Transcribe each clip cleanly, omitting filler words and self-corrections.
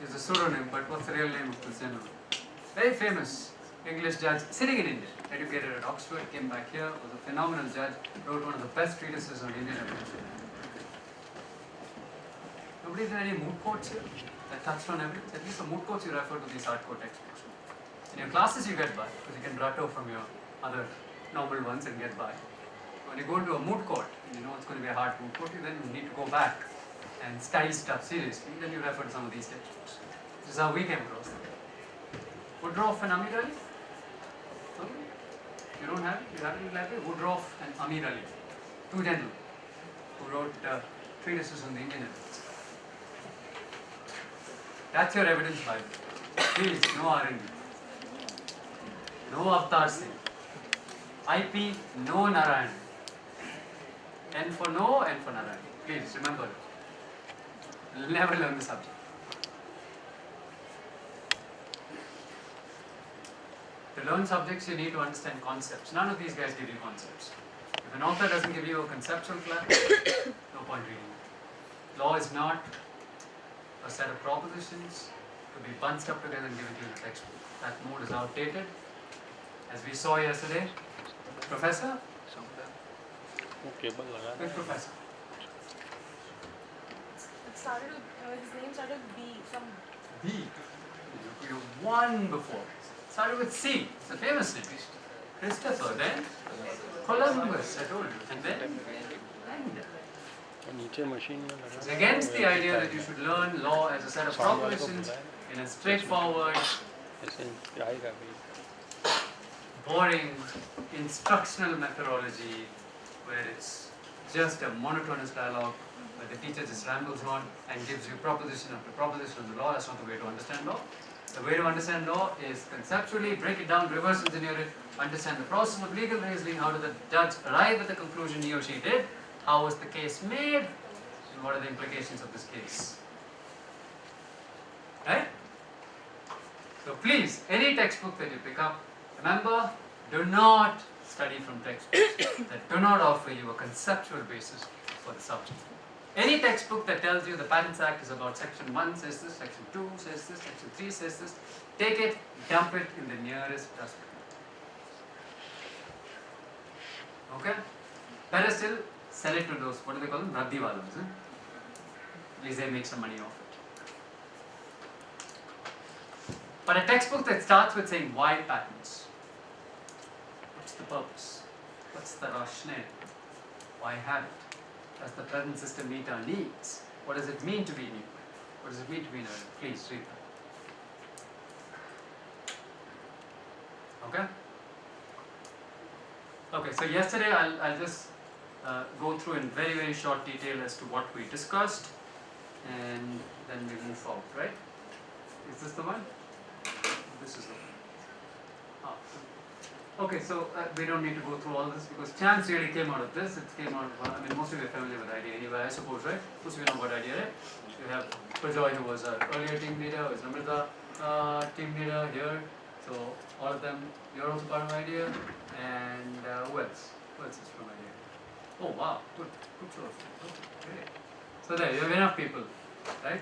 is a pseudonym, but what's the real name of this gentleman? Very famous English judge sitting in India, educated at Oxford, came back here, was a phenomenal judge, wrote one of the best treatises on Indian evidence. Nobody did any moot courts here that touched on evidence. At least the moot courts you refer to these hardcore textbooks. In your classes you get by, because you can rattle from your other normal ones and get by. When you go into a moot court, and you know it's going to be a hard moot court, you then need to go back and study stuff seriously, then you refer to some of these textbooks. This is how we came across them. Woodruff and Amir Ali? Okay. You don't have it? You have it in the library? Woodruff and Amir Ali. Two gentlemen who wrote treatises on the Indian evidence. That's your evidence Bible. Please, no R&D. No Avatar Singh. IP, no Narayan. N for no, N for Narayan. Please remember it. You'll never learn the subject. To learn subjects, you need to understand concepts. None of these guys give you concepts. If an author doesn't give you a conceptual class, no point reading it. Law is not a set of propositions to be bunched up together and given to you in a textbook. That mode is outdated. As we saw yesterday, Professor? Which professor? It started with, his name started with B. Some B. You won before. Started with C. It's a famous name. Christopher, then Columbus, I told you. And then it's against the idea that you should learn law as a set of propositions in a straightforward, boring, instructional methodology where it's just a monotonous dialogue where the teacher just rambles on and gives you proposition after proposition of the law. That's not the way to understand law. The way to understand law is conceptually break it down, reverse engineer it, understand the process of legal reasoning, how did the judge arrive at the conclusion he or she did, how was the case made, and what are the implications of this case. Right? So please, any textbook that you pick up, remember, do not study from textbooks that do not offer you a conceptual basis for the subject. Any textbook that tells you the Patents Act is about section 1 says this, section 2 says this, section 3 says this, take it, dump it in the nearest dustbin. Okay? Better still, sell it to those, what do they call them? Raddiwalas. At least they make some money off it. But a textbook that starts with saying why patents? What's the purpose? What's the rationale? Why have it? Does the present system meet our needs? What does it mean to be new? What does it mean to be new? Please read that. Okay? Okay, so yesterday I'll just go through in very, very short detail as to what we discussed and then we move forward, right? Is this the one? This is the one. Okay, so we don't need to go through all this because chance really came out of this. It came out of, I mean, most of you are familiar with IDIA anyway, I suppose, right? Most of you know about IDIA, right? We have Prajoy, who was our earlier team leader, who is Namrata, team leader here. So all of them, you're also part of IDIA. And who else? Who else is from IDIA? Oh wow, good show. Great. So there, you have enough people, right,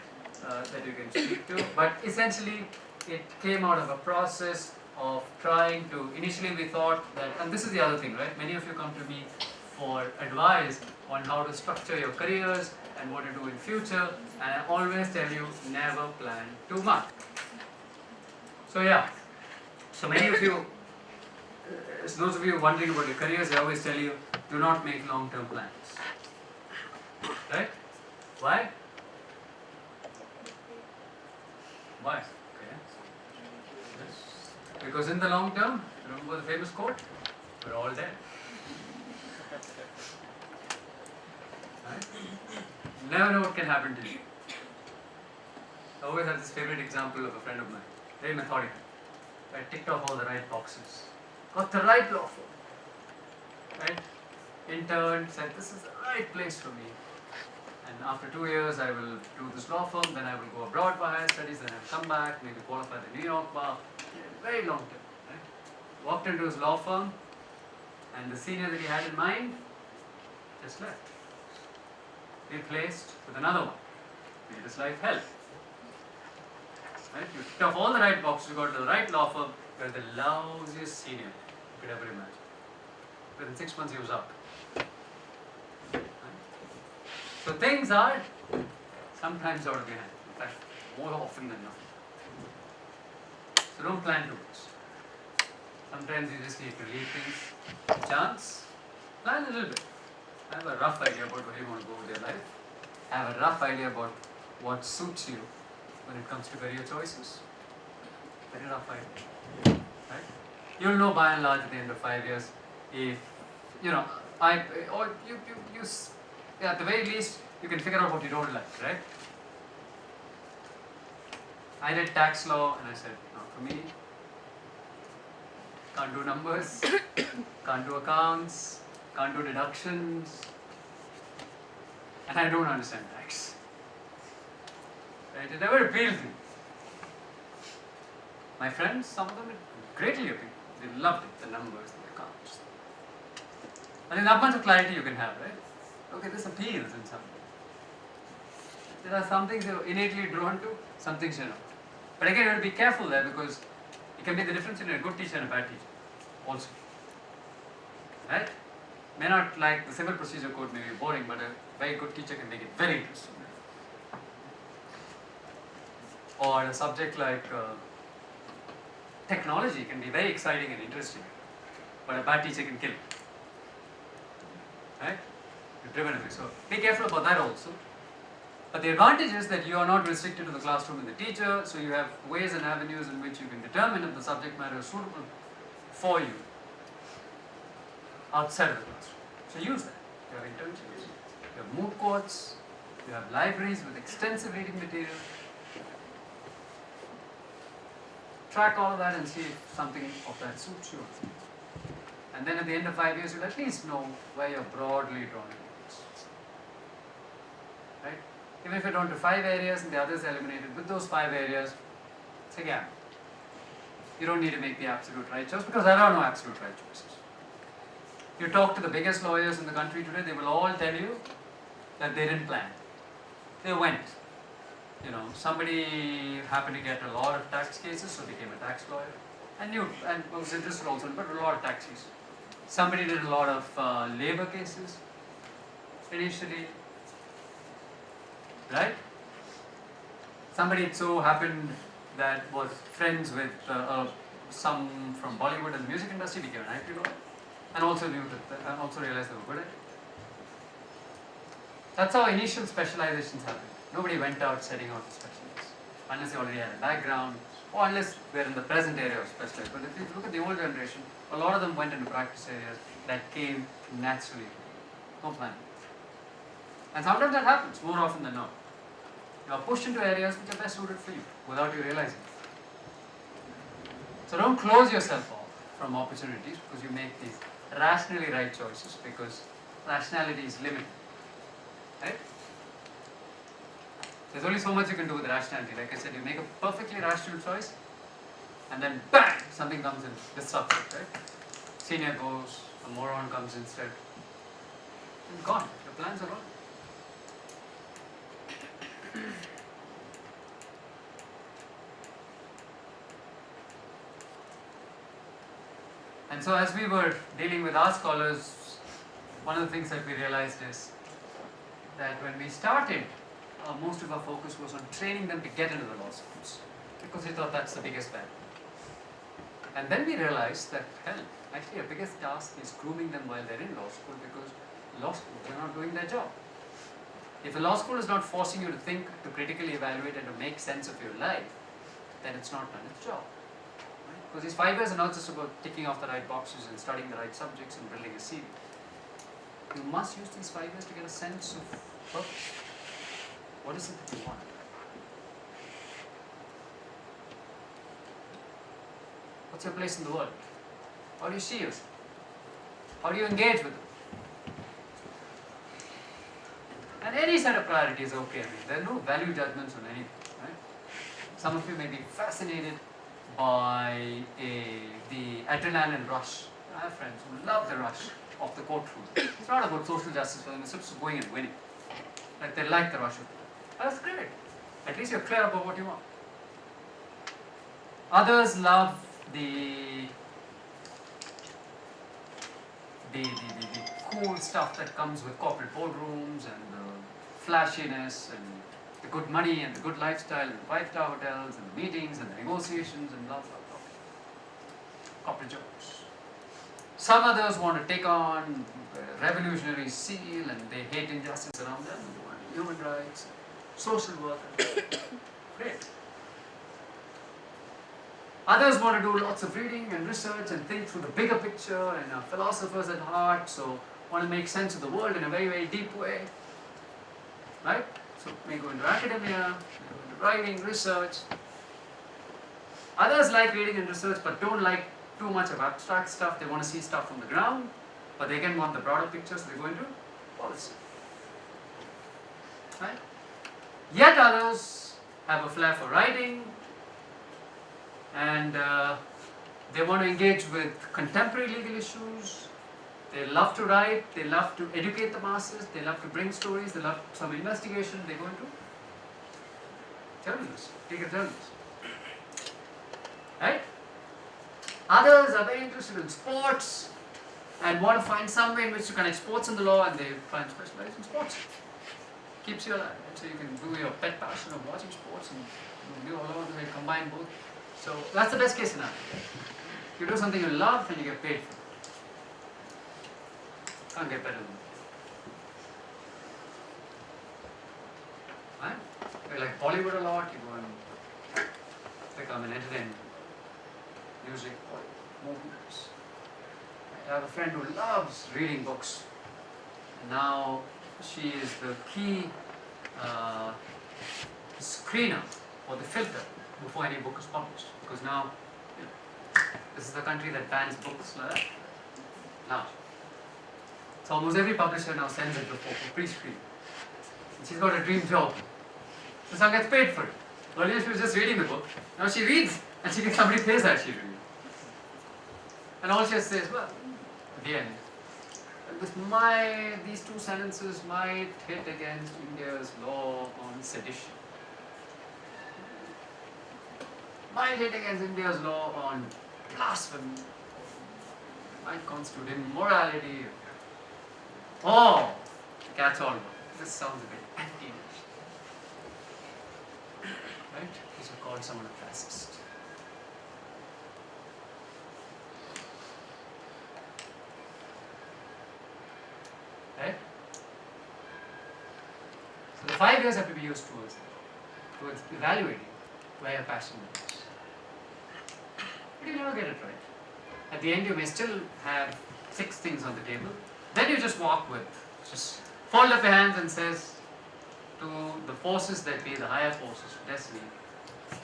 that you can speak to. But essentially, it came out of a process of trying to, initially we thought that, and this is the other thing, right, many of you come to me for advice on how to structure your careers and what to do in future, and I always tell you, never plan too much. So yeah, so many of you, those of you wondering about your careers, I always tell you, do not make long-term plans, right? Why? Why? Because in the long term, remember the famous quote? We're all dead. Right? You never know what can happen to you. I always have this favorite example of a friend of mine, very methodical. I ticked off all the right boxes. Got the right law firm. Right? Interned, said this is the right place for me. And after 2 years, I will do this law firm, then I will go abroad for higher studies, then I'll come back, maybe qualify the New York bar. Very long term. Right? Walked into his law firm, and the senior that he had in mind just left. Replaced with another one. Made his life hell. Right? You tick off all the right boxes, you got to the right law firm, you're the lousiest senior you could ever imagine. Within 6 months, he was out. Right? So things are sometimes out of your hand. In fact, more often than not. So don't plan too much. Sometimes you just need to leave things to chance. Plan a little bit. Have a rough idea about where you want to go with your life. Have a rough idea about what suits you when it comes to career choices. Very rough idea. Right? You'll know by and large at the end of 5 years if, at the very least, you can figure out what you don't like, right? I did tax law and I said, no, for me, can't do numbers, can't do accounts, can't do deductions, and I don't understand tax. Right? It never appealed to me. My friends, some of them, it greatly appealed. They loved it, the numbers, the accounts. And there's not much of clarity you can have, right? Okay, this appeals in some way. There are some things you're innately drawn to, some things you're not. But again, you have to be careful there because it can be the difference between a good teacher and a bad teacher also. Right? May not like the civil procedure code may be boring, but a very good teacher can make it very interesting. Or a subject like technology can be very exciting and interesting, but a bad teacher can kill it. Right? You're driven away. So be careful about that also. But the advantage is that you are not restricted to the classroom and the teacher, so you have ways and avenues in which you can determine if the subject matter is suitable for you outside of the classroom. So use that. You have internships, you have moot courts, you have libraries with extensive reading material. Track all of that and see if something of that suits you. And then at the end of 5 years, you'll at least know where you're broadly drawn towards. Right? Even if you're drawn to 5 areas and the others are eliminated, with those 5 areas, it's a gap. You don't need to make the absolute right choice because there are no absolute right choices. You talk to the biggest lawyers in the country today, they will all tell you that they didn't plan. They went. Somebody happened to get a lot of tax cases, so became a tax lawyer, and was interested also in a lot of tax cases. Somebody did a lot of labor cases initially, right? Somebody so happened that was friends with some from Bollywood and the music industry, became an IP lawyer, and also realized they were good at it. That's how initial specializations happen. Nobody went out setting out to specialize, unless they already had a background, or unless they're in the present area of specialized. But if you look at the old generation, a lot of them went into practice areas that came naturally. No planning. And sometimes that happens, more often than not. You are pushed into areas which are best suited for you, without you realizing it. So don't close yourself off from opportunities because you make these rationally right choices, because rationality is limited. Right? There's only so much you can do with rationality. Like I said, you make a perfectly rational choice, and then bang, something comes in, disrupts it, right? Senior goes, a moron comes instead, and gone. Your plans are gone. And so as we were dealing with our scholars, one of the things that we realized is that when we started, most of our focus was on training them to get into the law schools, because we thought that's the biggest barrier. And then we realized that, hell, actually our biggest task is grooming them while they're in law school, because law schools are not doing their job. If a law school is not forcing you to think, to critically evaluate, and to make sense of your life, then it's not done its job. Right? Because these 5 years are not just about ticking off the right boxes and studying the right subjects and building a CV. You must use these 5 years to get a sense of purpose. What is it that you want? What's your place in the world? How do you see yourself? How do you engage with it? And any set of priorities is okay. I mean, there are no value judgments on anything. Right? Some of you may be fascinated by the adrenaline rush. I have friends who love the rush of the courtroom. It's not about social justice for them, it's just going and winning. Like they like the rush of it. That's great. At least you're clear about what you want. Others love the cool stuff that comes with corporate boardrooms and the flashiness and the good money and the good lifestyle and the 5-star hotels and the meetings and the negotiations and blah blah blah. Corporate jobs. Some others want to take on revolutionary zeal and they hate injustice around them. They want human rights, social work. Great. Others want to do lots of reading and research and think through the bigger picture and are philosophers at heart, so want to make sense of the world in a very, very deep way. Right? So may go into academia, may go into writing, research. Others like reading and research but don't like too much of abstract stuff. They want to see stuff from the ground, but they again want the broader picture, so they go into policy. Right? Yet others have a flair for writing, and they want to engage with contemporary legal issues. They love to write, they love to educate the masses, they love to bring stories, they love some investigation. They go into journalists, legal journalists. Right? Others are very interested in sports and want to find some way in which to connect sports and the law, and they try and specialize in sports. Keeps you alive, so you can do your pet passion of watching sports and you all over the way, combine both. So that's the best case scenario. You do something you love and you get paid for it. Can't get better than that. Right? You like Bollywood a lot, you go and become an entertainer. Music, movies. I have a friend who loves reading books. And now she is the key screener or the filter before any book is published. Because now, you know, this is the country that bans books like that. Now, so almost every publisher now sends it before for pre-screen. And she's got a dream job. So she gets paid for it. Earlier she was just reading the book. Now she reads and she gets somebody pays her she reads. And all she has to say is, well, at the end, these two sentences might hit against India's law on sedition. Might hit against India's law on blasphemy. Might constitute immorality. Oh, cat's all over. This sounds a bit anti-English. Right? Because you called someone a fascist. Right? So the 5 years have to be used towards evaluating where your passion is. But you'll never get it right. At the end, you may still have 6 things on the table. Then you just walk with, just fold up your hands and says to the forces that be, the higher forces of destiny,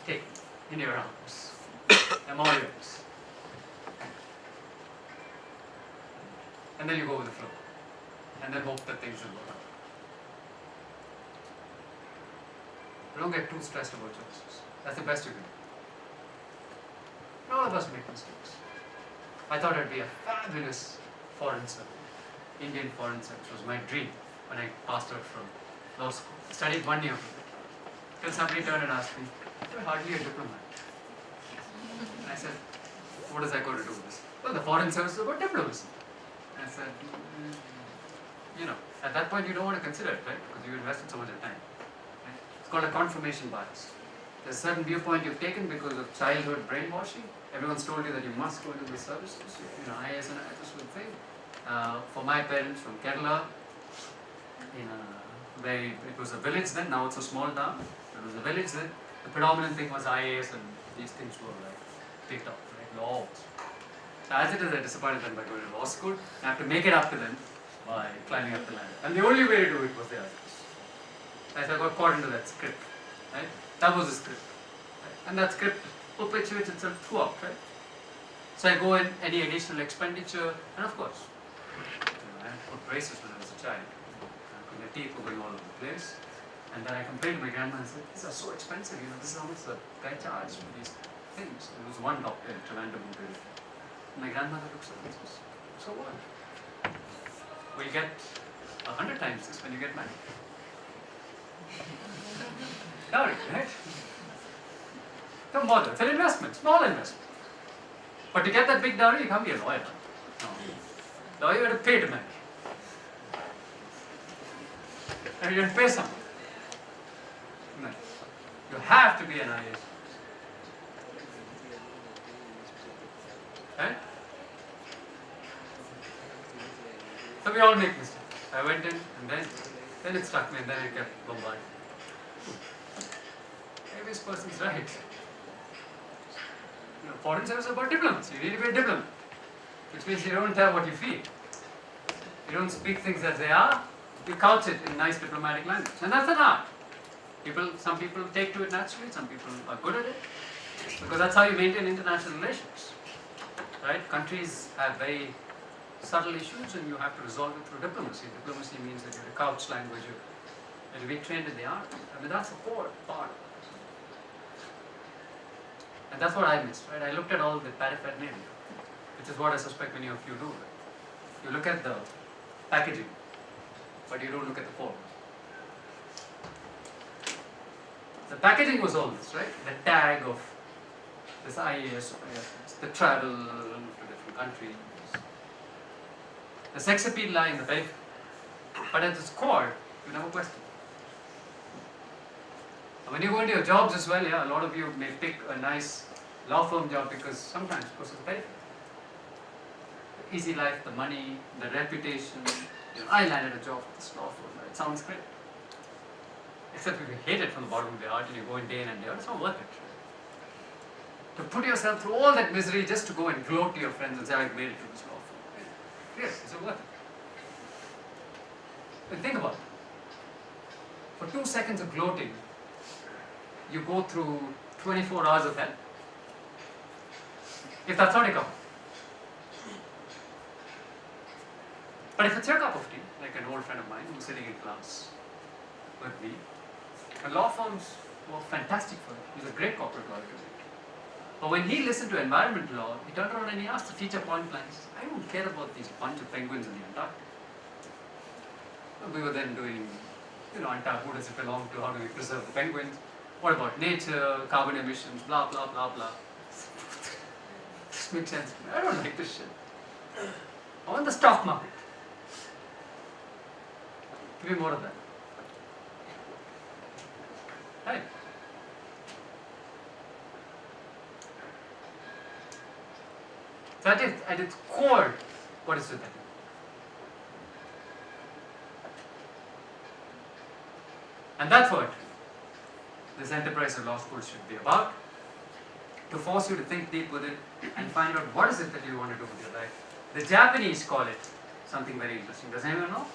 take in your arms. I'm all yours. And then you go with the flow. And then hope that things will work out. Don't get too stressed about choices. That's the best you can do. All of us make mistakes. I thought I'd be a fabulous foreign service. Indian foreign service was my dream when I passed out from law school. I studied 1 year of it. Till somebody turned and asked me, you're hardly a diplomat. And I said, what does that got to do with this? Well, the foreign service is about diplomacy. And I said, you know, at that point you don't want to consider it, right? Because you invested so much of time. Right? It's called a confirmation bias. There's a certain viewpoint you've taken because of childhood brainwashing. Everyone's told you that you must go into the services. You know, IAS and IAS sort of thing. For my parents from Kerala, it was a village then, now it's a small town. It was a village then. The predominant thing was IAS and these things were like picked up, right? Laws. So as it is, I disappointed them by going to law school. I have to make it up to them by climbing up the ladder. And the only way to do it was the others. As I got caught into that script, right? That was the script. Right? And that script perpetuates itself throughout, right? So I go in any additional expenditure, and of course, I had to put braces when I was a child. My teeth were going all over the place. And then I complained to my grandma and said, these are so expensive, you know, this is how much the guy charged for these things. There was one doctor in Trivandrum who did it. My grandmother looks at me and says, so what? We'll get 100 times this when you get married. Dowry, right? Don't bother. It's an investment, small investment. But to get that big dowry, you can't be a lawyer. No. Lawyer, you have to pay to marry. And you have to pay someone. No. You have to be an IAS. Right? So we all make mistakes. I went in and then it struck me and then I kept bombarding. Maybe this person's right. You know, foreign service is about diplomacy. You need to be a diplomat. Which means you don't have what you feel. You don't speak things as they are. You couch it in nice diplomatic language. And that's an art. Some people take to it naturally, some people are good at it. Because that's how you maintain international relations. Right? Countries have very subtle issues and you have to resolve it through diplomacy. Diplomacy means that you have to couch language, you have to be trained in the art. I mean, that's the core part. And that's what I missed, right? I looked at all the paraphernalia, which is what I suspect many of you do. Right? You look at the packaging, but you don't look at the form. The packaging was all this, right? The tag of this IAS, the travel to different countries. The sex appeal lie in the periphery. But at its core, you never question. And when you go into your jobs as well, yeah, a lot of you may pick a nice law firm job because sometimes because of the periphery. The easy life, the money, the reputation. You know, I landed a job at this law firm. It sounds great. Except if you hate it from the bottom of your heart and you go in day in and day out, it's not worth it. To put yourself through all that misery just to go and gloat to your friends and say, I've made it to this law firm. Yes, is it worth it? But think about it. For 2 seconds of gloating, you go through 24 hours of hell. If that's not a cup. But if it's your cup of tea, like an old friend of mine who's sitting in class with me, and law firms were fantastic for him. He's a great corporate lawyer today. But when he listened to environment law, he turned around and he asked the teacher point blanks, I don't care about these bunch of penguins in the Antarctic. We were then doing, Antarctica, who does it belong to, how do we preserve the penguins? What about nature, carbon emissions, blah, blah, blah, blah. This makes sense to me. I don't like this shit. I want the stock market. Give me more of that. Right. So I did core what is it that? And that's what this enterprise of law school should be about. To force you to think deep within and find out what is it that you want to do with your life. The Japanese call it something very interesting. Does anyone know?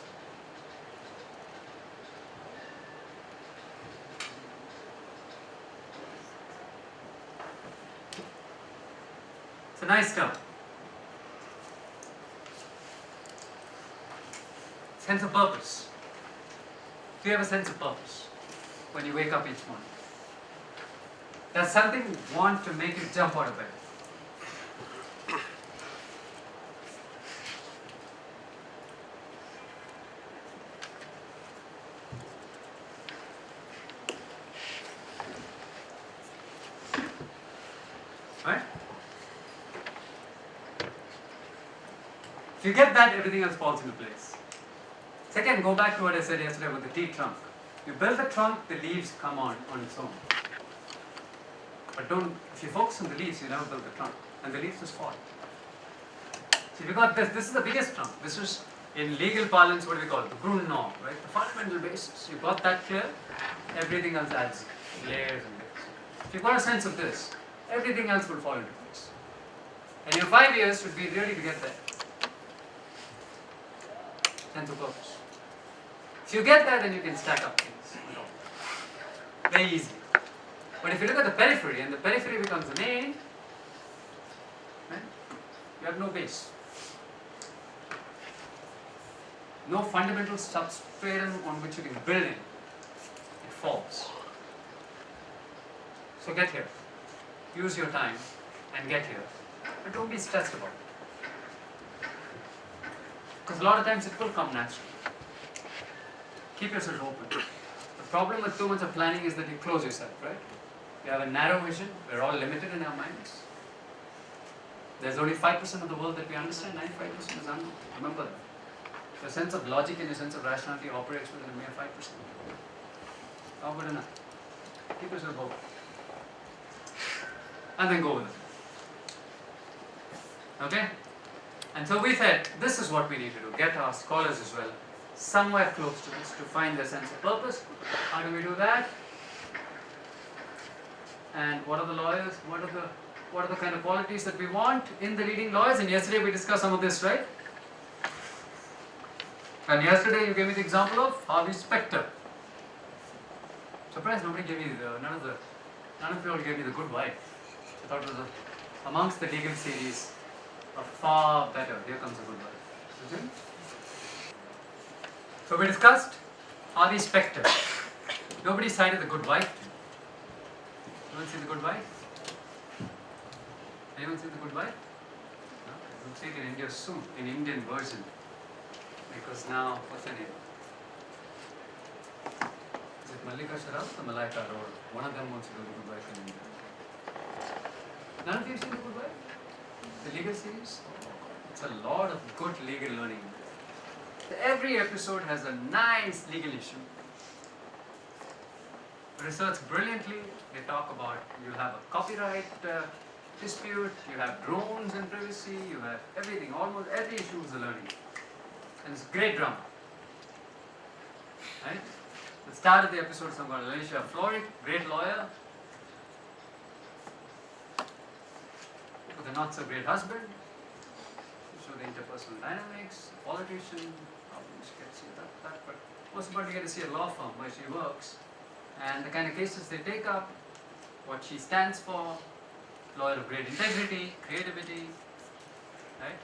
It's a nice term. Sense of purpose. Do you have a sense of purpose when you wake up each morning? Does something want to make you jump out of bed? Right? If you get that, everything else falls into place. Second, go back to what I said yesterday about the tea trunk. You build the trunk, the leaves come on its own. But if you focus on the leaves, you never build the trunk. And the leaves just fall. So if you got this is the biggest trunk. This is, in legal parlance, what do we call it? The Grundnorm, right? The fundamental basis. You got that clear, everything else adds layers and layers. If you've got a sense of this, everything else will fall into place. And your 5 years should be really to get there. Sense of purpose. If you get that, then you can stack up things. Very easy. But if you look at the periphery, and the periphery becomes the main, right? You have no base. No fundamental substratum on which you can build in. It falls. So get here. Use your time and get here. But don't be stressed about it. Because a lot of times it will come naturally. Keep yourself open. The problem with too much of planning is that you close yourself, right? We have a narrow vision. We're all limited in our minds. There's only 5% of the world that we understand. 95% is unknown. Remember that. Your sense of logic and your sense of rationality operates within a mere 5%. Not good enough. Keep yourself open. And then go with it. Okay? And so we said, this is what we need to do. Get our scholars as well somewhere close to this to find their sense of purpose. How do we do that? And what are the lawyers? What are the kind of qualities that we want in the leading lawyers? And yesterday we discussed some of this, right? And yesterday you gave me the example of Harvey Specter. Surprised nobody gave me none of you all gave me the Good Wife. I thought it was amongst the legal series a far better. Here comes the Good Wife. Isn't it? So we discussed Harvey Specter. Nobody cited the Good Wife. Anyone see the Good Wife? Anyone see the Good Wife? No? You'll see it in India soon, in Indian version. Because now, what's her name? Is it Mallika Sharaf or Malaika Arora? One of them wants to do the Good Wife in India. None of you have seen the Good Wife? The legal series? It's a lot of good legal learning. Every episode has a nice legal issue. Research brilliantly. They talk about, you have a copyright dispute, you have drones and privacy, you have everything, almost every issue is a learning. And it's great drama. Right? The start of the episode, some about Alicia Florrick, great lawyer, with a not so great husband, show the interpersonal dynamics, politician, problems, you get to see that, but most importantly, you get to see a law firm where she works, and the kind of cases they take up, what she stands for, lawyer of great integrity, creativity, right?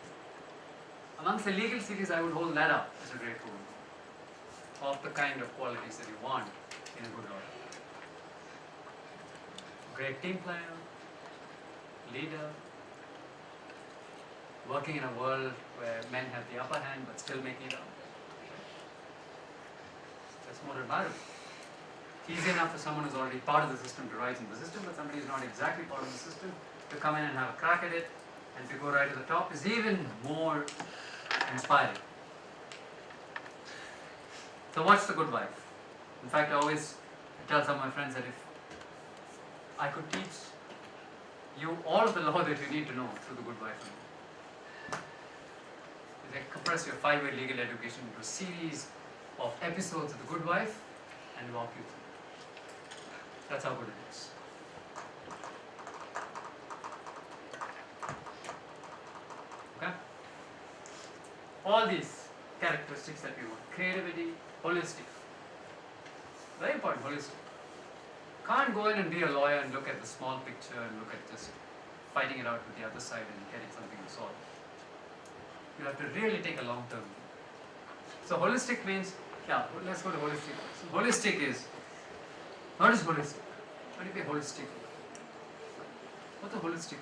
Amongst the legal series, I would hold that up as a great role of the kind of qualities that you want in a good lawyer. Great team player, leader, working in a world where men have the upper hand but still making it up. That's more admirable. Easy enough for someone who's already part of the system to rise in the system, but somebody who's not exactly part of the system to come in and have a crack at it and to go right to the top is even more inspiring. So watch The Good Wife. In fact, I always tell some of my friends that if I could teach you all of the law that you need to know through The Good Wife, they compress your 5-year legal education into a series of episodes of The Good Wife and walk you through. That's how good it is. Okay? All these characteristics that we want. Creativity, holistic. Very important, holistic. Can't go in and be a lawyer and look at the small picture and look at just fighting it out with the other side and getting something to solve. You have to really take a long term view. So holistic means, yeah, let's go to holistic. So holistic is, what is holistic? What do you mean holistic? What's a holistic?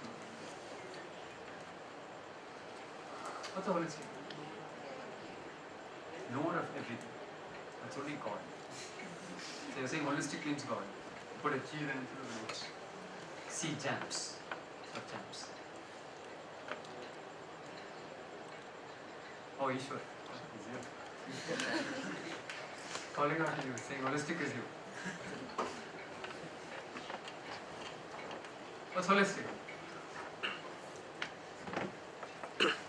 What's a holistic? Knower of everything. That's only God. So you're saying holistic means God. Put a G in the notes. See jams. What jams? Oh, Ishwar. Is you. Calling out to you, saying holistic is you. What's holistic?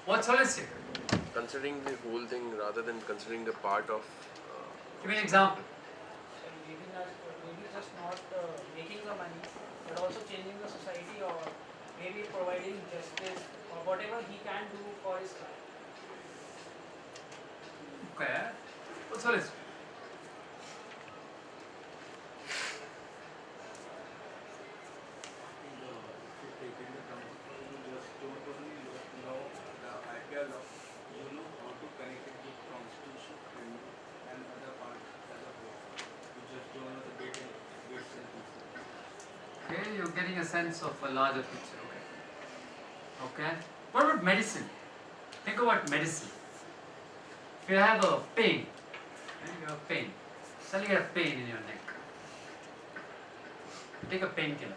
What's holistic? Considering the whole thing rather than considering the part of. Give me an example. Maybe just not making the money, but also changing the society, or maybe providing justice or whatever he can do for his client. Okay. What's holistic? Okay, you're getting a sense of a larger picture. Okay. Okay. What about medicine? Think about medicine. If you have a pain, you have pain. Suddenly you have pain in your neck. You take a painkiller.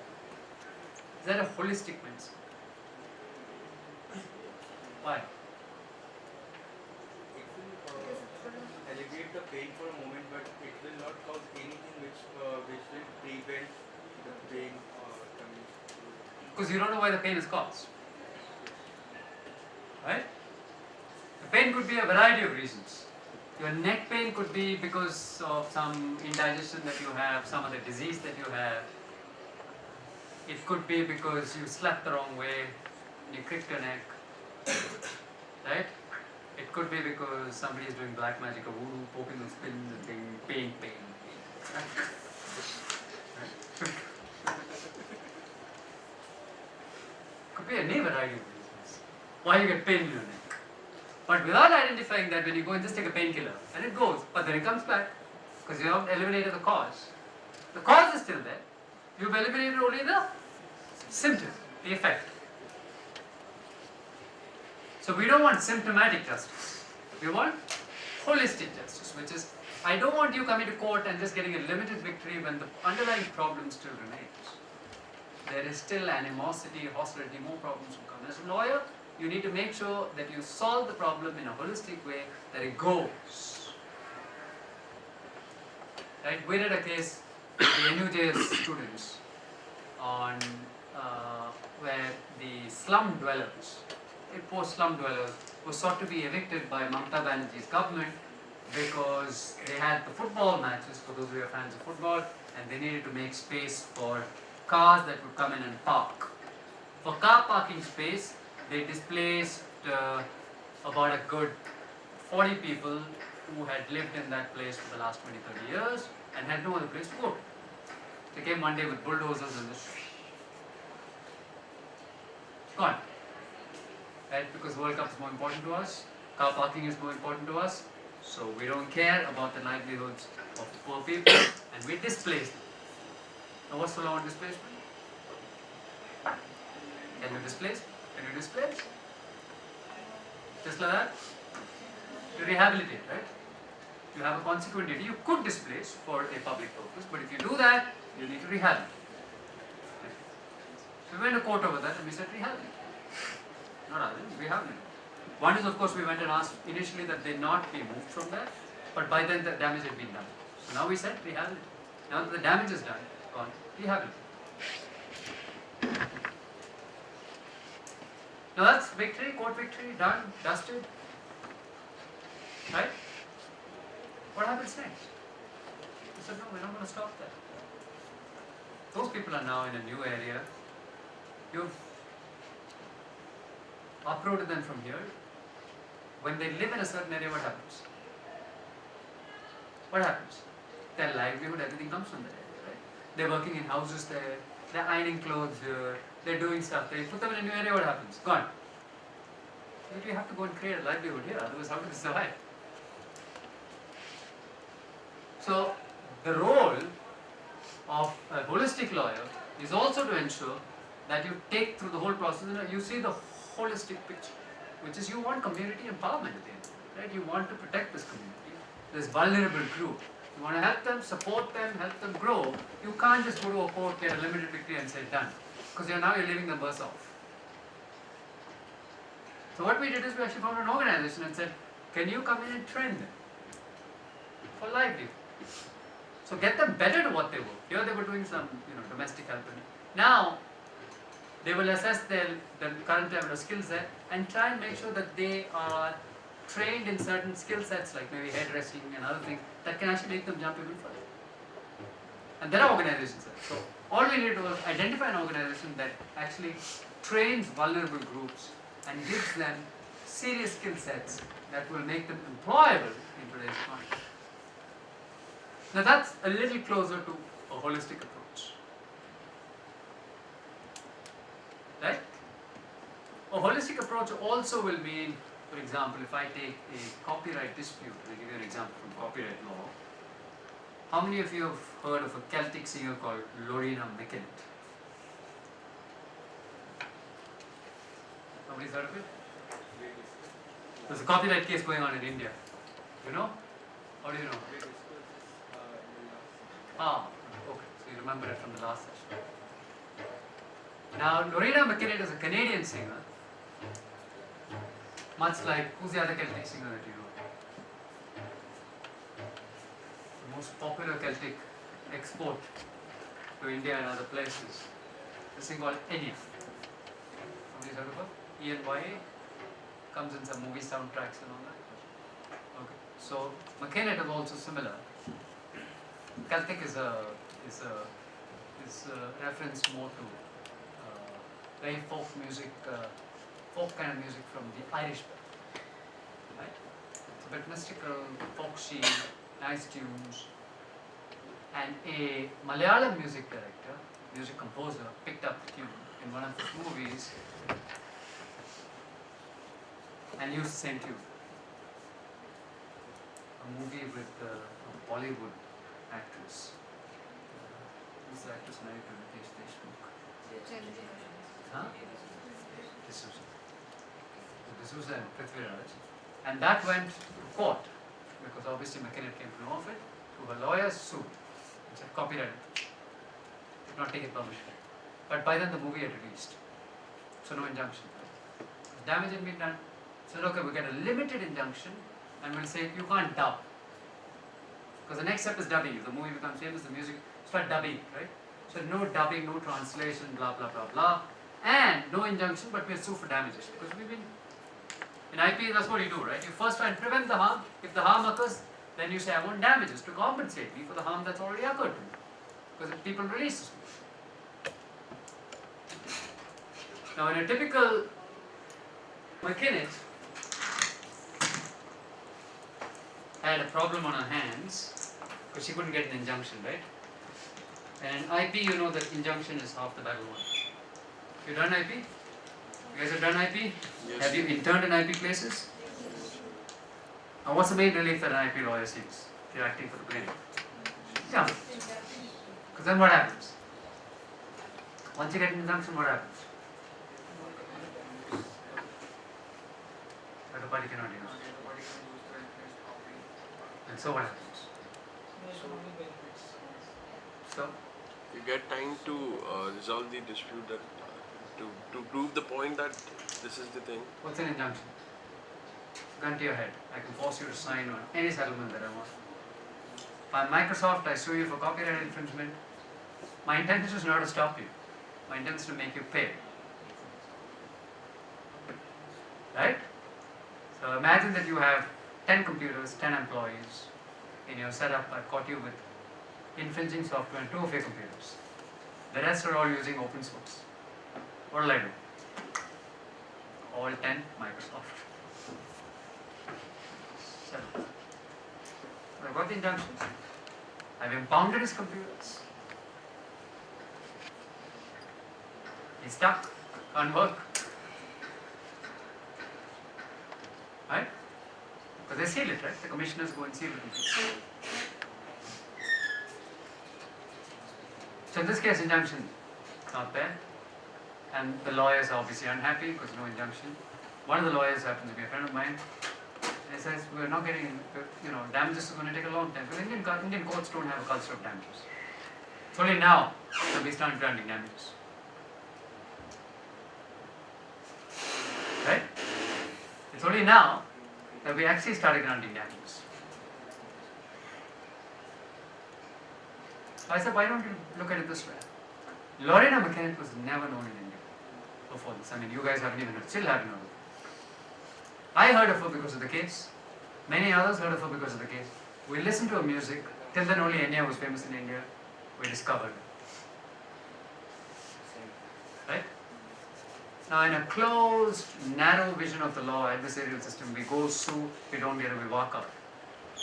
Is that a holistic medicine? Why? It will alleviate the pain for a moment, but it will not cause anything which will prevent the pain coming. Because you don't know why the pain is caused. Right? The pain could be a variety of reasons. Your neck pain could be because of some indigestion that you have, some other disease that you have. It could be because you slept the wrong way, you cricked your neck. Right? It could be because somebody is doing black magic or voodoo, poking those pins and saying pain. Right? Could be any variety of reasons why you get pain in your neck. But without identifying that, when you go and just take a painkiller, and it goes, but then it comes back, because you haven't eliminated the cause. The cause is still there. You've eliminated only the symptom, the effect. So we don't want symptomatic justice. We want holistic justice, which is, I don't want you coming to court and just getting a limited victory when the underlying problem still remains. There is still animosity, hostility, more problems will come. As a lawyer, you need to make sure that you solve the problem in a holistic way, that it goes. Right? We did a case with the NUJS students on where the slum dwellers, post-slum dwellers, were sought to be evicted by Mamata Banerjee's government because they had the football matches, for those who are fans of football, and they needed to make space for cars that would come in and park. For car parking space, they displaced about a good 40 people who had lived in that place for the last 20-30 years and had no other place to go to. They came one day with bulldozers and just gone. Right? Because World Cup is more important to us, car parking is more important to us, so we don't care about the livelihoods of the poor people and we displace them. Now what's the law on displacement? Can you displace? Can you displace? Just like that? You rehabilitate, right? You have a consequent duty. You could displace for a public purpose, but if you do that, you need to rehabilitate. Right? So we went to court over that and we said rehabilitate. Not other than rehabilitate. One is, of course, we went and asked initially that they not be moved from that, but by then the damage had been done. So now we said rehabilitate. Now that the damage is done, gone, rehabilitate. Now that's victory, court victory, done, dusted. Right? What happens next? He said, no, we're not going to stop that. Those people are now in a new area. You've uprooted them from here. When they live in a certain area, what happens? What happens? Their livelihood, everything comes from that area, right? They're working in houses there, they're ironing clothes here, they're doing stuff there. You put them in a new area, what happens? Gone. But you have to go and create a livelihood here, otherwise how do they survive? So, the role of a holistic lawyer is also to ensure that you take through the whole process and you see the holistic picture, which is you want community empowerment at the end, right? You want to protect this community, this vulnerable group. You want to help them, support them, help them grow. You can't just go to a court, get a limited victory and say done, because now you're leaving them worse off. So what we did is we actually found an organization and said, can you come in and train them for livelihood? So get them better to what they were. Here they were doing some domestic help. Now they will assess their current level of skill set and try and make sure that they are trained in certain skill sets like maybe hairdressing and other things that can actually make them jump even further. And there are organizations there. So all we need to do is identify an organization that actually trains vulnerable groups and gives them serious skill sets that will make them employable in today's economy. Now that's a little closer to a holistic approach. Right? A holistic approach also will mean, for example, if I take a copyright dispute, I'll give you an example from copyright law. How many of you have heard of a Celtic singer called Lorena McKennitt? Nobody's heard of it? There's a copyright case going on in India. You know? How do you know? Ah, okay. So you remember it from the last session. Now, Lorena McKinnon is a Canadian singer, much like, who's the other Celtic singer that you know? The most popular Celtic export to India and other places. This thing called Enya. Somebody's heard of her? ENYA? Comes in some movie soundtracks and all that. Okay. So McKinnon is also similar. Celtic is a reference more to very folk music, folk kind of music from the Irish belt. Right? It's a bit mystical, folksy, nice tunes. And a Malayalam music director, music composer, picked up the tune in one of his movies and used the same tune. A movie with a Bollywood actress. Who's the actress married to Nitesh Deshmukh? Huh? D'Souza and Prithviraj. And that went to court because obviously McKinnon came to know of it. To her lawyers sued. It's a copyright. Did not take it permission. But by then the movie had released. So no injunction. Damage had been done. So okay, we get a limited injunction and we'll say you can't dub. Because the next step is dubbing. If the movie becomes famous, the music start dubbing, right? So no dubbing, no translation, blah blah blah blah. And no injunction, but we'll sue for damages. Because we've been in IP, that's what you do, right? You first try and prevent the harm. If the harm occurs, then you say I want damages to compensate me for the harm that's already occurred to me. Because if people release this movie. Now in a typical McKinnon had a problem on her hands because she couldn't get an injunction, right? And in IP, you know that injunction is half the battle won. You done IP? You guys have done IP? Yes. Have you interned in IP places? Now what's the main relief that an IP lawyer seeks if you're acting for the plaintiff? Yeah. Because then what happens? Once you get an injunction, what happens? The party cannot use. And so what happens? So? You get time to resolve the dispute, that to prove the point that this is the thing. What's an injunction? Gun to your head. I can force you to sign on any settlement that I want. If I'm Microsoft, I sue you for copyright infringement. My intention is not to stop you. My intention is to make you pay. Right? So imagine that you have 10 computers, 10 employees in your setup. I've caught you with infringing software on 2 of your computers. The rest are all using open source. What will I do? All 10 Microsoft. Settle. I've got the injunction. I've impounded his computers. He's stuck, can't work. Right? Because they seal it, right? The commissioners go and seal it. So in this case, injunction not there. And the lawyers are obviously unhappy because no injunction. One of the lawyers happens to be a friend of mine. And he says, we're not getting, damages is going to take a long time. Because Indian courts don't have a culture of damages. It's only now that we start granting damages. Right? It's only now that we actually started granting damages. So I said, why don't you look at it this way? Lorena McKinnon was never known in India before this. I mean, you guys haven't even heard, still haven't heard of her. I heard of her because of the case. Many others heard of her because of the case. We listened to her music. Till then only Enya was famous in India. We discovered her. Right? Now in a closed, narrow vision of the law, adversarial system, we go sue, we don't get it, we walk out.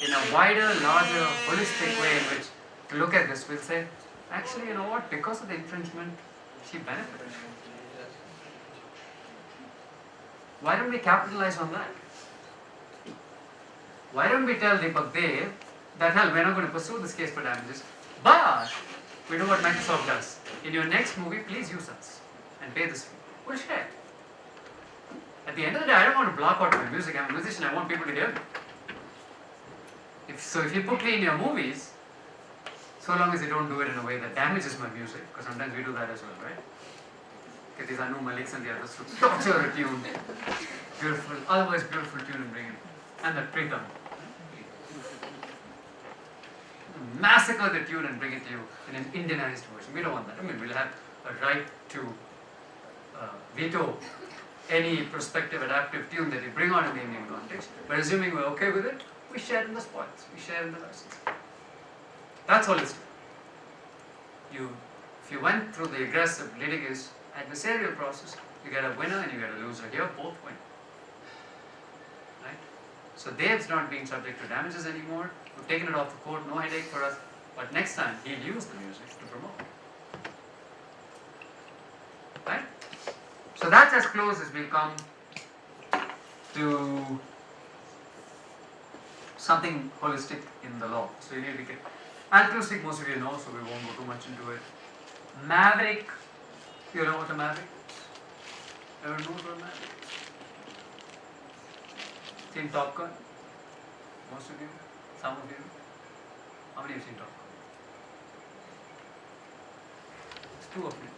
In a wider, larger, holistic way in which to look at this, we'll say, actually, you know what, because of the infringement, she benefited. Why don't we capitalize on that? Why don't we tell Deepak Dev that, hell, we're not going to pursue this case for damages, but we do what Microsoft does. In your next movie, please use us and pay this fee. We'll share. At the end of the day, I don't want to block out my music. I'm a musician, I want people to hear me. If you put me in your movies, So long as you don't do it in a way that damages my music, because sometimes we do that as well, right? Get these anomalies and the others to torture a tune. Beautiful, otherwise beautiful tune and bring it. And the Pritam. Massacre the tune and bring it to you in an Indianized version. We don't want that. I mean, we'll have a right to veto any prospective adaptive tune that we bring on in the Indian context. But assuming we're okay with it, we share in the spoils, we share in the license. That's holistic. If you went through the aggressive, litigious, adversarial process, you get a winner and you get a loser. Here, both win. Right? So Dev's not being subject to damages anymore. We've taken it off the court, no headache for us. But next time, he'll use the music to promote. Right? So that's as close as we'll come to something holistic in the law. So you need to get altruistic, most of you know, so we won't go too much into it. Maverick, you know what a maverick is? Everyone knows what a maverick is? Seen Top Gun? Most of you? Some of you? How many have seen Top Gun? It's two of you.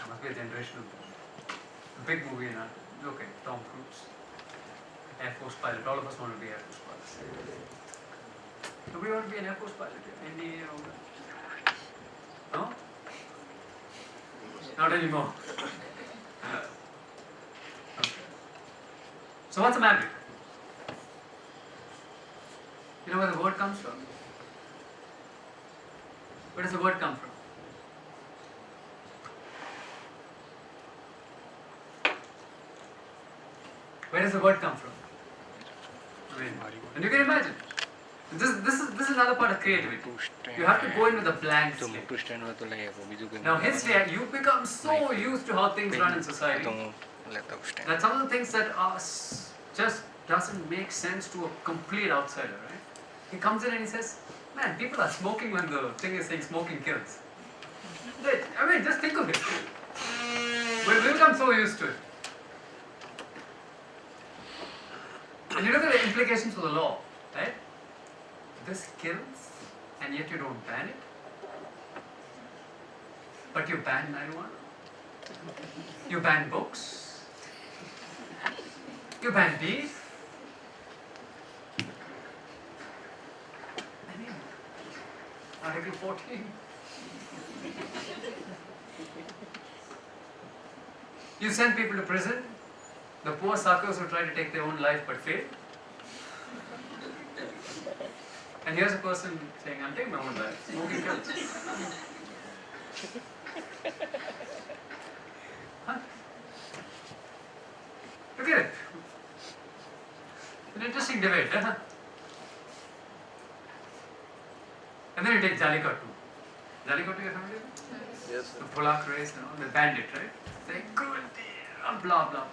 Must be a generational thing. A big movie, okay, Tom Cruise. Air Force pilot. All of us want to be Air Force pilots. Do we want to be an Air Force pilot? NDA or all that? No? Not anymore. Okay. So what's a maverick? You know where the word comes from? Where does the word come from? Where does the word come from? I mean, and you can imagine. This is another part of creativity. You have to go in with a blank slate. Now history, you become so used to how things run in society that some of the things that are just doesn't make sense to a complete outsider, right? He comes in and he says, man, people are smoking when the thing is saying smoking kills. I mean, just think of it. We'll become so used to it. And you look at the implications for the law, right? This kills, and yet you don't ban it. But you ban marijuana. You ban books. You ban beef. I mean, Article 14. You send people to prison. The poor suckers who try to take their own life but fail. And here's a person saying, I'm taking my own life. Smoking kills. Huh? Look at it. An interesting debate, huh? And then you take Jallikattu. Jallikattu, you're familiar with? Yes, The Polak race and all, they banned it, right? Saying cruelty, blah blah.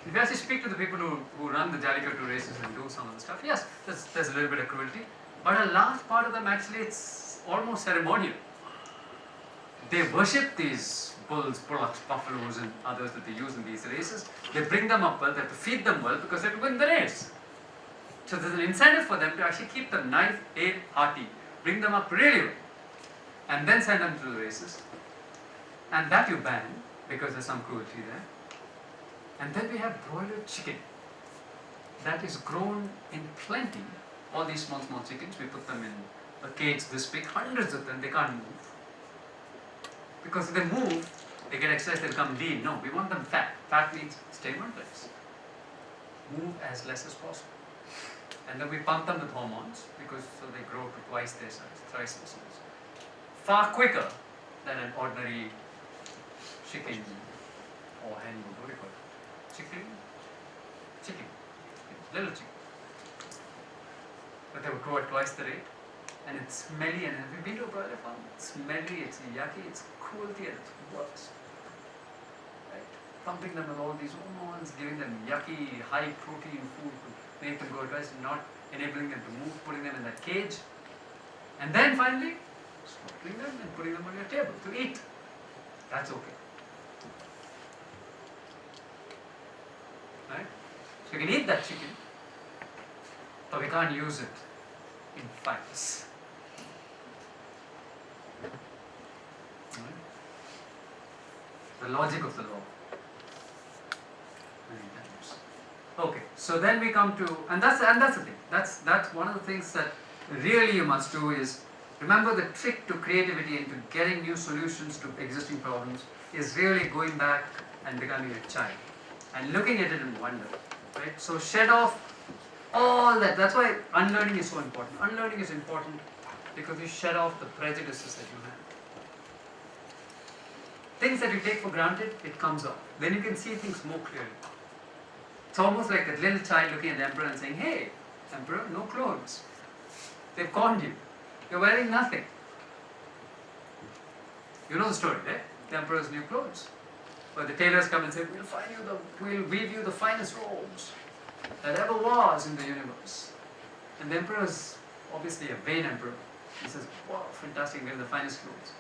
If you actually speak to the people who run the Jallikattu races and do some of the stuff, yes, there's a little bit of cruelty, but a large part of them actually it's almost ceremonial. They worship these bulls, bullocks, buffaloes and others that they use in these races. They bring them up well, they have to feed them well because they have to win the race. So there's an incentive for them to actually keep them nice, hale, hearty, bring them up really well, and then send them to the races. And that you ban because there's some cruelty there. And then we have broiler chicken that is grown in plenty. All these small chickens, we put them in a cage this big, hundreds of them, they can't move. Because if they move, they get exercise, they become lean. No, we want them fat. Fat means stay in one place. Move as less as possible. And then we pump them with hormones because so they grow to twice their size, thrice their size. Far quicker than an ordinary chicken or hen, what do you call it? Chicken, little chicken. But they would grow at twice the rate, and it's smelly. And have you been to a broiler farm? It's smelly, it's yucky, it's cruelty at its worst. Right? Pumping them with all these hormones, giving them yucky, high protein food to make them grow twice, not enabling them to move, putting them in that cage, and then finally slaughtering them and putting them on your table to eat. That's okay. Right? So you can eat that chicken, but we can't use it in fights. the logic of the law. Many times. Okay, so then we come to, and that's the thing. That's one of the things that really you must do is remember the trick to creativity and to getting new solutions to existing problems is really going back and becoming a child and looking at it in wonder. Right? So shed off all that. That's why unlearning is so important. Unlearning is important because you shed off the prejudices that you have. Things that you take for granted, it comes off. Then you can see things more clearly. It's almost like that little child looking at the emperor and saying, "Hey, emperor, no clothes. They've conned you. You're wearing nothing." You know the story, right? The emperor's new clothes. Where the tailors come and say, we'll weave you the finest robes that ever was in the universe. And the emperor is obviously a vain emperor. He says, "Wow, fantastic, we're the finest clothes."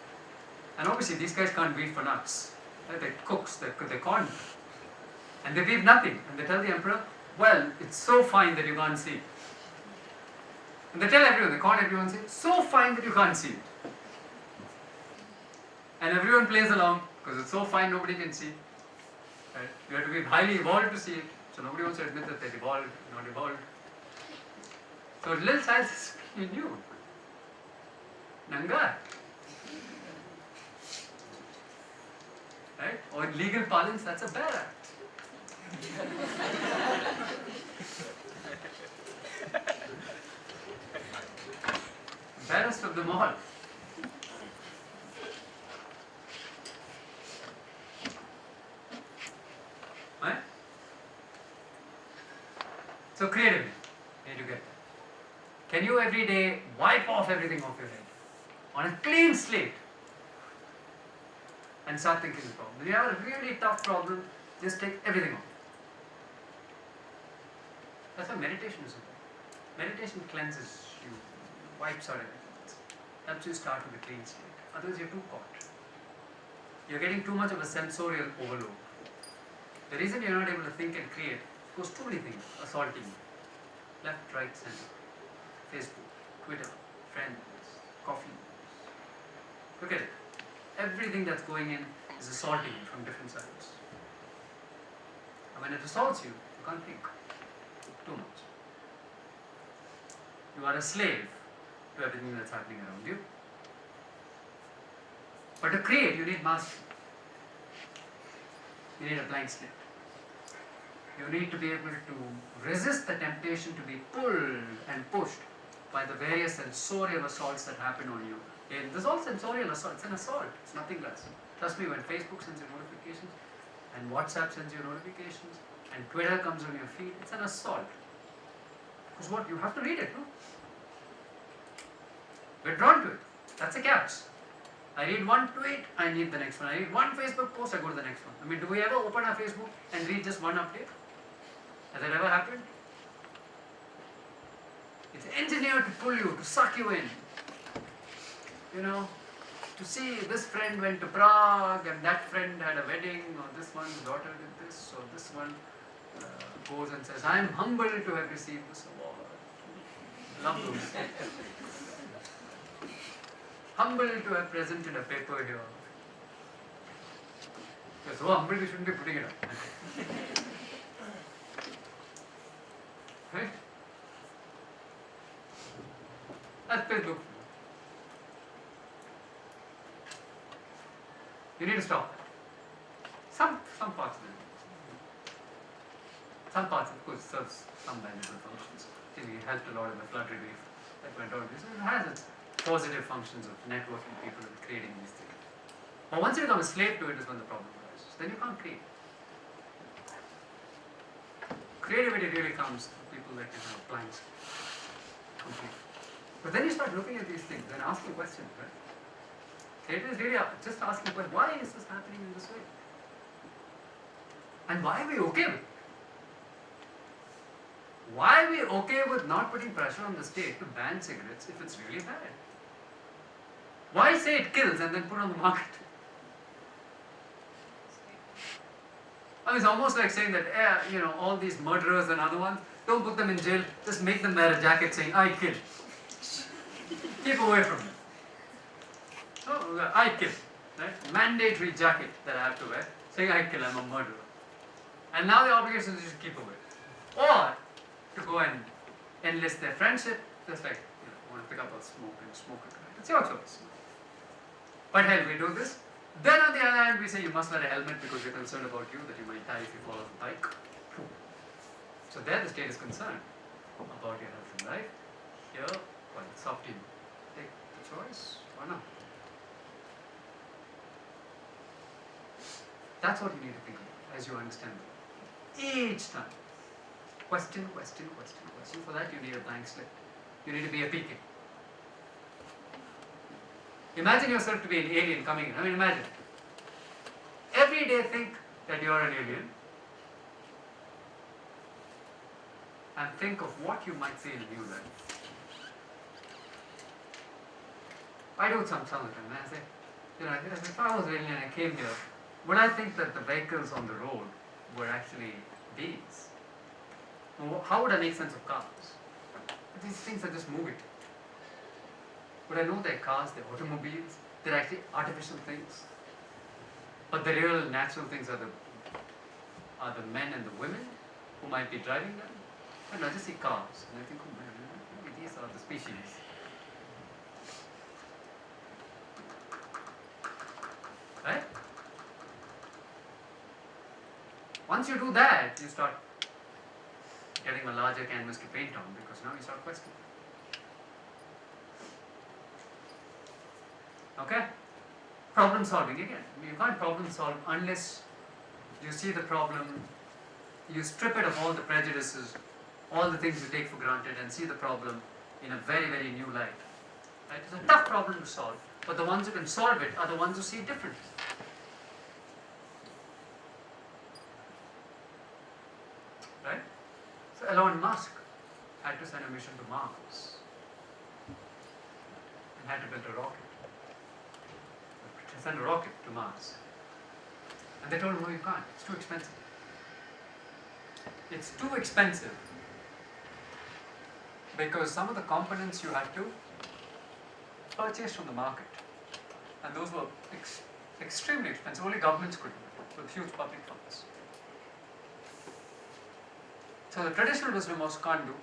And obviously these guys can't weave for nuts. Right? They're cooks, they're corn. And they weave nothing. And they tell the emperor, "Well, it's so fine that you can't see." And they tell everyone, they con everyone, say, "So fine that you can't see it." And everyone plays along because it's so fine nobody can see. Right? You have to be highly evolved to see it. So nobody wants to admit that they're evolved, not evolved. So little child says, "You knew. Nanga." Right? Or in legal parlance, that's a bear act. Barest of them all. Right? So creativity, you need to get that. Can you every day wipe off everything off your head on a clean slate and start thinking the problem? When you have a really tough problem, just take everything off. That's why meditation is important. Meditation cleanses you, wipes out everything. Helps you start with a clean slate. Otherwise you're too caught. You're getting too much of a sensorial overload. The reason you're not able to think and create goes too many things assaulting you. Left, right, center. Facebook, Twitter, friends, coffee. Look at it. Everything that's going in is assaulting you from different sides. And when it assaults you, you can't think too much. You are a slave to everything that's happening around you. But to create, you need mastery. You need a blank slate. You need to be able to resist the temptation to be pulled and pushed by the various sensorial assaults that happen on you. And this is all sensorial assault. It's an assault. It's nothing less. Trust me, when Facebook sends you notifications, and WhatsApp sends you notifications, and Twitter comes on your feed, it's an assault. Because what? You have to read it, no? We're drawn to it. That's a catch. I read one tweet, I need the next one. I read one Facebook post, I go to the next one. I mean, do we ever open our Facebook and read just one update? Has that ever happened? It's engineered to pull you, to suck you in. You know, to see this friend went to Prague and that friend had a wedding, or this one's daughter did this, or this one goes and says, "I am humbled to have received this award." Love those. Humbled to have presented a paper here. You're so humble, you shouldn't be putting it up. Right? That's Facebook. You need to stop that. Some parts of it. Some parts, of course, serves some valuable functions. It helped a lot in the flood relief that went on. It has its positive functions of networking people and creating these things. But once you become a slave to it is when the problem arises. Then you can't create. Creativity really comes to people that can have blanks. Completely. But then you start looking at these things and asking questions, right? Creativity is really just asking, why is this happening in this way? And why are we okay with it? Why are we okay with not putting pressure on the state to ban cigarettes if it's really bad? Why say it kills and then put it on the market? I mean, it's almost like saying that, all these murderers and other ones, don't put them in jail, just make them wear a jacket saying, "I killed." Keep away from them. Oh, I killed. right? Mandatory jacket that I have to wear, saying I kill, I'm a murderer. And now the obligation is to keep away. Or to go and enlist their friendship, just like, want to pick up a smoke and smoke it. Right? It's your choice. But hell, we do this. Then on the other hand, we say you must wear a helmet because we're concerned about you, that you might die if you fall off a bike. So there the state is concerned about your health and life. Here, well, it's up to you. Take the choice or not. That's what you need to think about as you understand it. Each time. Question, question, question, question. For that you need a blank slate. You need to be a PK. Imagine yourself to be an alien coming in. I mean, imagine. Every day think that you are an alien. And think of what you might see in a new life. I do it some of the time. And I say, if I was an alien and I came here, would I think that the vehicles on the road were actually beings? How would I make sense of cars? These things are just moving. Would I know they're cars, they're automobiles, they're actually artificial things? But the real natural things are the men and the women who might be driving them? And I just see cars and I think, oh man, maybe these are the species. Right? Once you do that, you start getting a larger canvas to paint on, because now you start questioning. Okay? Problem solving again. You can't problem solve unless you see the problem, you strip it of all the prejudices, all the things you take for granted, and see the problem in a very, very new light. Right? It's a tough problem to solve, but the ones who can solve it are the ones who see it differently. Right? So Elon Musk had to send a mission to Mars and had to build a rocket. To send a rocket to Mars. And they told him, no, you can't. It's too expensive. It's too expensive because some of the components you had to purchase from the market. And those were extremely expensive. Only governments could do it with huge public funds. So the traditional wisdom was can't do.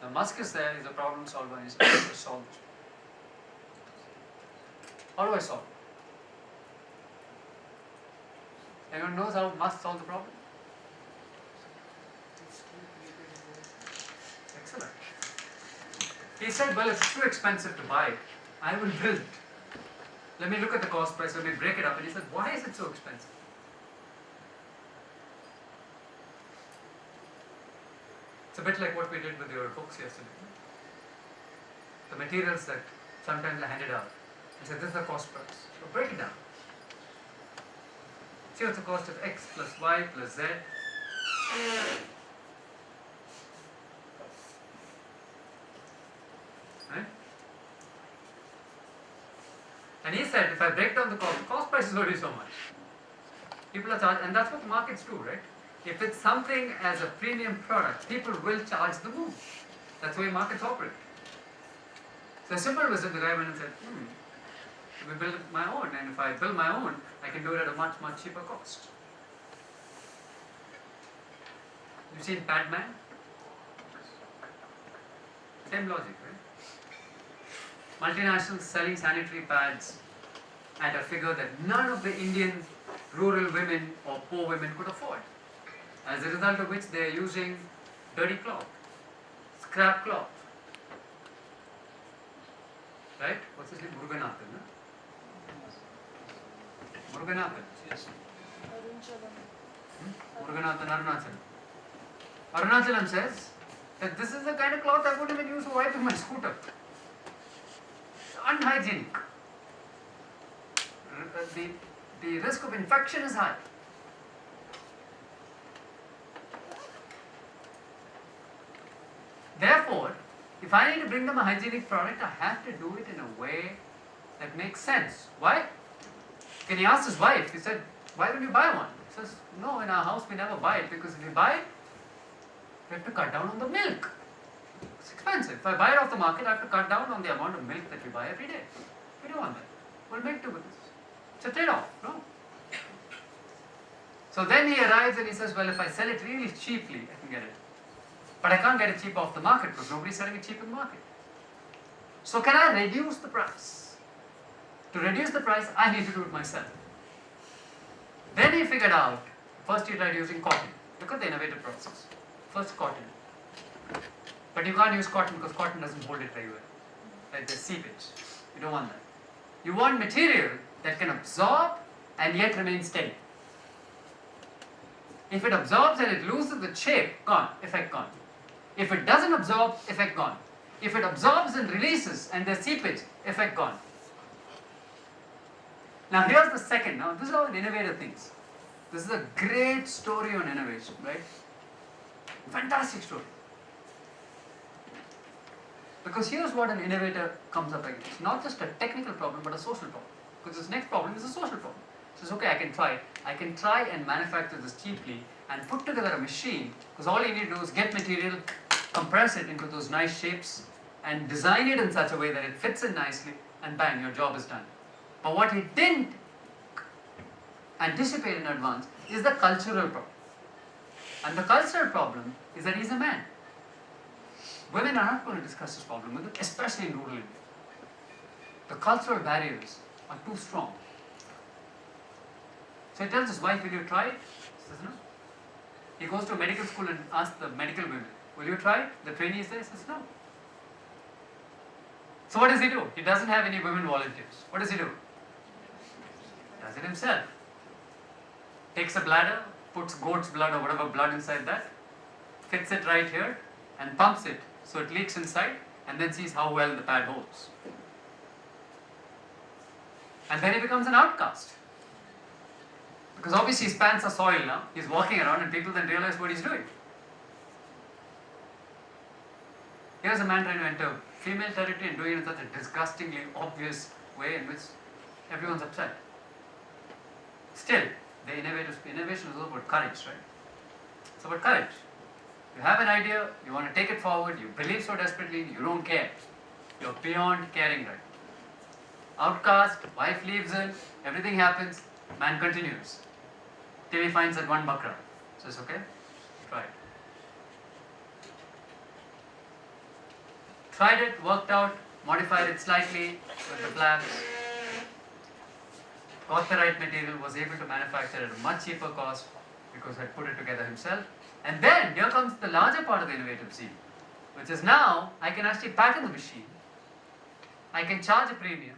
The Musk is there, he's a problem solver, and he's able to solve it. How do I solve it? Anyone knows how Musk solved the problem? Excellent. He said, well, it's too expensive to buy. I will build it. Let me look at the cost price, let me break it up. And he said, why is it so expensive? It's a bit like what we did with your books yesterday. The materials that sometimes are handed out. And said, this is the cost price. So break it down. See what's the cost of X plus Y plus Z. Right? And he said, if I break down the cost price is already so much. People are charged, and that's what markets do, right? If it's something as a premium product, people will charge the moon. That's the way markets operate. So simple wisdom, the guy went and said, we build my own, and if I build my own, I can do it at a much, much cheaper cost. You've seen Padman? Same logic, right? Multinationals selling sanitary pads at a figure that none of the Indian rural women or poor women could afford. As a result of which they are using dirty cloth, scrap cloth. Right? What's his name? Muruganathan, no? Muruganathan. Arunchalam. Muruganathan Arunachalam. Arunachalam says that this is the kind of cloth I would even use to wipe my scooter. It's unhygienic. The risk of infection is high. Therefore, if I need to bring them a hygienic product, I have to do it in a way that makes sense. Why? When he asked his wife, he said, why don't you buy one? He says, no, in our house we never buy it because if we buy it, we have to cut down on the milk. It's expensive. If I buy it off the market, I have to cut down on the amount of milk that we buy every day. We don't want that. We'll make do with this. It's a trade-off, no? So then he arrives and he says, well, if I sell it really cheaply, I can get it. But I can't get it cheap off the market because nobody's selling it cheap in the market. So can I reduce the price? To reduce the price, I need to do it myself. Then he figured out, first he tried using cotton. Look at the innovative process. First cotton. But you can't use cotton because cotton doesn't hold it very well. Like there's seepage. You don't want that. You want material that can absorb and yet remain steady. If it absorbs and it loses its shape, gone, effect gone. If it doesn't absorb, effect gone. If it absorbs and releases and there's seepage, effect gone. Now here's the second. Now this is all innovative things. This is a great story on innovation, right? Fantastic story. Because here's what an innovator comes up against. Not just a technical problem, but a social problem. Because this next problem is a social problem. He says, okay, I can try. I can try and manufacture this cheaply and put together a machine, because all you need to do is get material, compress it into those nice shapes, and design it in such a way that it fits in nicely, and bang, your job is done. But what he didn't anticipate in advance is the cultural problem. And the cultural problem is that he's a man. Women are not going to discuss this problem with him, especially in rural India. The cultural barriers are too strong. So he tells his wife, will you try it? She says no. He goes to a medical school and asks the medical women, will you try it? The trainee is there, he says no. So what does he do? He doesn't have any women volunteers. What does he do? Does it himself. Takes a bladder, puts goat's blood or whatever blood inside that, fits it right here and pumps it so it leaks inside, and then sees how well the pad holds. And then he becomes an outcast. Because obviously his pants are soiled now, he's walking around and people then realize what he's doing. Here's a man trying to enter female territory and doing it in such a disgustingly obvious way in which everyone's upset. Still, the innovation is all about courage, right? It's about courage. You have an idea, you want to take it forward, you believe so desperately, you don't care. You're beyond caring, right? Outcast, wife leaves him, everything happens, man continues. Till he finds that one bakra. Says, okay, try it. Tried it, worked out, modified it slightly with the flaps, got the right material, was able to manufacture it at a much cheaper cost because he had put it together himself. And then here comes the larger part of the innovative scene, which is now I can actually pattern the machine, I can charge a premium,